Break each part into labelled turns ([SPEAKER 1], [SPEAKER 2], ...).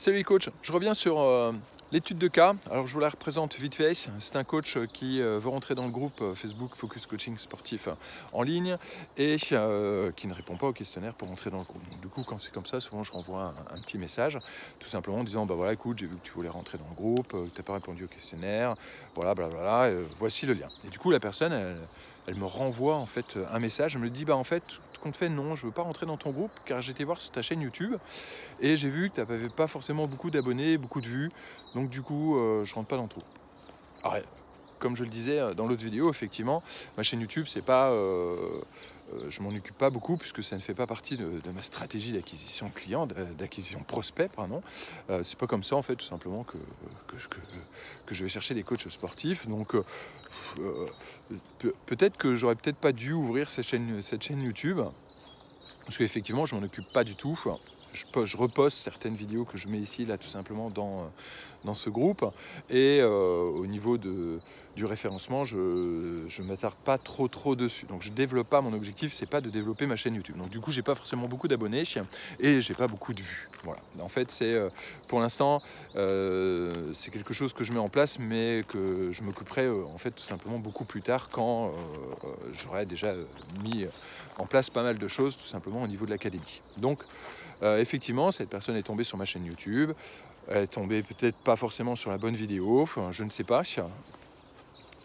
[SPEAKER 1] Salut les coachs, je reviens sur l'étude de cas. Alors je vous la représente vite fait. C'est un coach qui veut rentrer dans le groupe Facebook Focus Coaching Sportif en ligne et qui ne répond pas au questionnaire pour rentrer dans le groupe. Donc, du coup, quand c'est comme ça, souvent je renvoie un petit message, tout simplement en disant bah voilà, écoute, j'ai vu que tu voulais rentrer dans le groupe, que tu n'as pas répondu au questionnaire, voilà, blablabla, voici le lien. Et du coup, la personne, elle me renvoie en fait un message, elle me dit bah en fait, tout compte fait, non, je veux pas rentrer dans ton groupe car j'ai été voir sur ta chaîne YouTube et j'ai vu que tu n'avais pas forcément beaucoup d'abonnés, beaucoup de vues, donc du coup, je rentre pas dans le trou. Alors, comme je le disais dans l'autre vidéo, effectivement, ma chaîne YouTube, c'est pas, je m'en occupe pas beaucoup puisque ça ne fait pas partie de ma stratégie d'acquisition client, d'acquisition prospect, pardon. C'est pas comme ça en fait, tout simplement que je vais chercher des coachs sportifs. Donc peut-être que j'aurais peut-être pas dû ouvrir cette chaîne YouTube parce qu'effectivement, je m'en occupe pas du tout. Je reposte certaines vidéos que je mets ici, là, tout simplement dans ce groupe. Et au niveau du référencement, je ne m'attarde pas trop dessus. Donc, je ne développe pas, mon objectif, c'est pas de développer ma chaîne YouTube. Donc, du coup, j'ai pas forcément beaucoup d'abonnés et j'ai pas beaucoup de vues. Voilà. En fait, c'est pour l'instant, c'est quelque chose que je mets en place, mais que je m'occuperai en fait tout simplement beaucoup plus tard quand j'aurai déjà mis en place pas mal de choses, tout simplement au niveau de l'académie. Donc, effectivement, cette personne est tombée sur ma chaîne YouTube, elle est tombée peut-être pas forcément sur la bonne vidéo, enfin, je ne sais pas.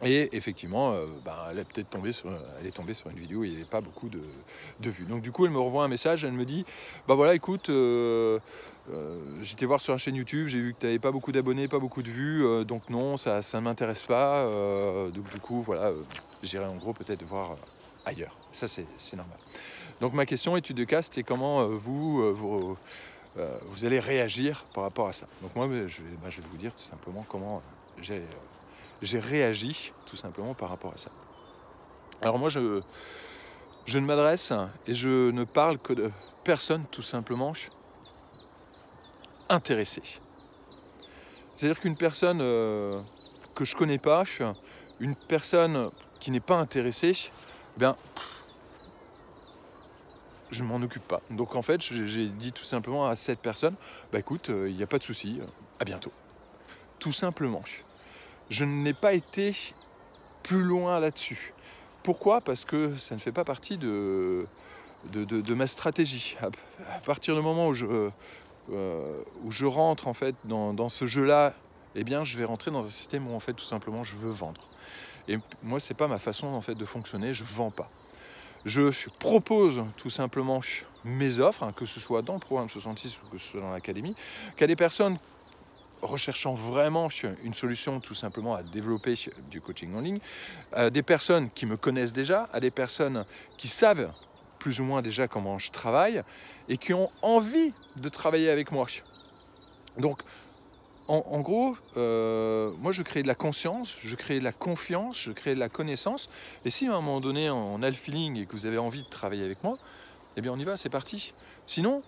[SPEAKER 1] Et effectivement, elle est peut-être tombée sur une vidéo où il n'y avait pas beaucoup de vues. Donc du coup, elle me renvoie un message, elle me dit bah voilà, écoute, j'étais voir sur la chaîne YouTube, j'ai vu que tu n'avais pas beaucoup d'abonnés, pas beaucoup de vues, donc non, ça ne m'intéresse pas. Donc du coup, voilà, j'irai en gros peut-être voir ailleurs. Ça, c'est normal. Donc ma question, étude de cas, c'était comment vous allez réagir par rapport à ça. Donc moi, je vais vous dire tout simplement comment j'ai réagi tout simplement par rapport à ça. Alors moi, je ne m'adresse et je ne parle que de personnes tout simplement intéressées. C'est-à-dire qu'une personne que je connais pas, une personne qui n'est pas intéressée, bien, je ne m'en occupe pas. Donc en fait, j'ai dit tout simplement à cette personne, bah écoute, il n'y a pas de souci, à bientôt. Tout simplement. Je n'ai pas été plus loin là-dessus. Pourquoi? Parce que ça ne fait pas partie de ma stratégie. À partir du moment où je rentre en fait dans ce jeu-là, eh bien je vais rentrer dans un système où en fait tout simplement je veux vendre. Et moi, c'est pas ma façon en fait de fonctionner, je vends pas. Je propose tout simplement mes offres, que ce soit dans le programme 66 ou que ce soit dans l'académie, qu'à des personnes recherchant vraiment une solution tout simplement à développer du coaching en ligne, à des personnes qui me connaissent déjà, à des personnes qui savent plus ou moins déjà comment je travaille et qui ont envie de travailler avec moi. Donc, en gros, moi je crée de la conscience, je crée de la confiance, je crée de la connaissance. Et si à un moment donné on a le feeling et que vous avez envie de travailler avec moi, eh bien on y va, c'est parti. Sinon,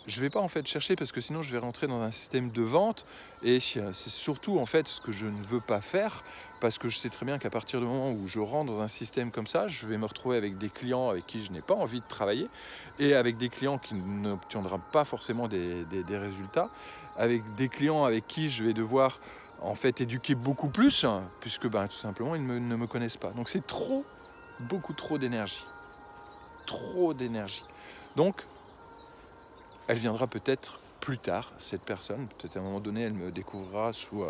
[SPEAKER 1] je ne vais pas en fait chercher parce que sinon je vais rentrer dans un système de vente et c'est surtout en fait ce que je ne veux pas faire parce que je sais très bien qu'à partir du moment où je rentre dans un système comme ça, je vais me retrouver avec des clients avec qui je n'ai pas envie de travailler et avec des clients qui n'obtiendront pas forcément des résultats, avec des clients avec qui je vais devoir en fait éduquer beaucoup plus puisque tout simplement ils ne me connaissent pas. Donc c'est beaucoup trop d'énergie. Trop d'énergie. Donc elle viendra peut-être plus tard, cette personne. Peut-être à un moment donné, elle me découvrira sous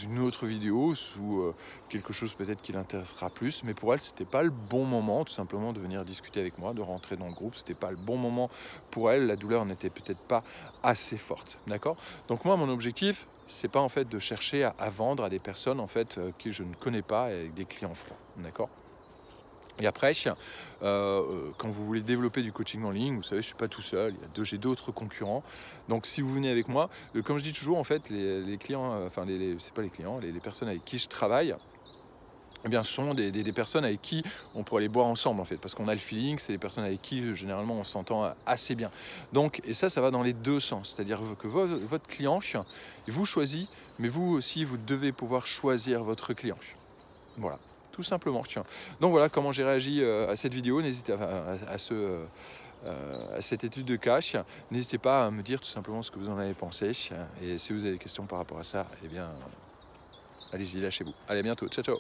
[SPEAKER 1] une autre vidéo, sous quelque chose peut-être qui l'intéressera plus. Mais pour elle, ce n'était pas le bon moment, tout simplement, de venir discuter avec moi, de rentrer dans le groupe. Ce n'était pas le bon moment pour elle. La douleur n'était peut-être pas assez forte. D'accord? Donc moi, mon objectif, c'est pas en fait de chercher à vendre à des personnes en fait que je ne connais pas et avec des clients froids. D'accord? Et après, quand vous voulez développer du coaching en ligne, vous savez, je ne suis pas tout seul, j'ai d'autres concurrents. Donc si vous venez avec moi, comme je dis toujours, en fait, les clients, c'est pas les clients, les personnes avec qui je travaille, eh bien, ce sont des personnes avec qui on pourrait aller boire ensemble, en fait, parce qu'on a le feeling, c'est des personnes avec qui, généralement, on s'entend assez bien. Donc, et ça va dans les deux sens, c'est-à-dire que votre client, il vous choisit, mais vous aussi, vous devez pouvoir choisir votre client. Voilà, tout simplement. Donc voilà comment j'ai réagi à cette vidéo. N'hésitez à cette étude de cas. N'hésitez pas à me dire tout simplement ce que vous en avez pensé. Et si vous avez des questions par rapport à ça, eh bien, allez-y, lâchez-vous. Allez, à bientôt. Ciao, ciao.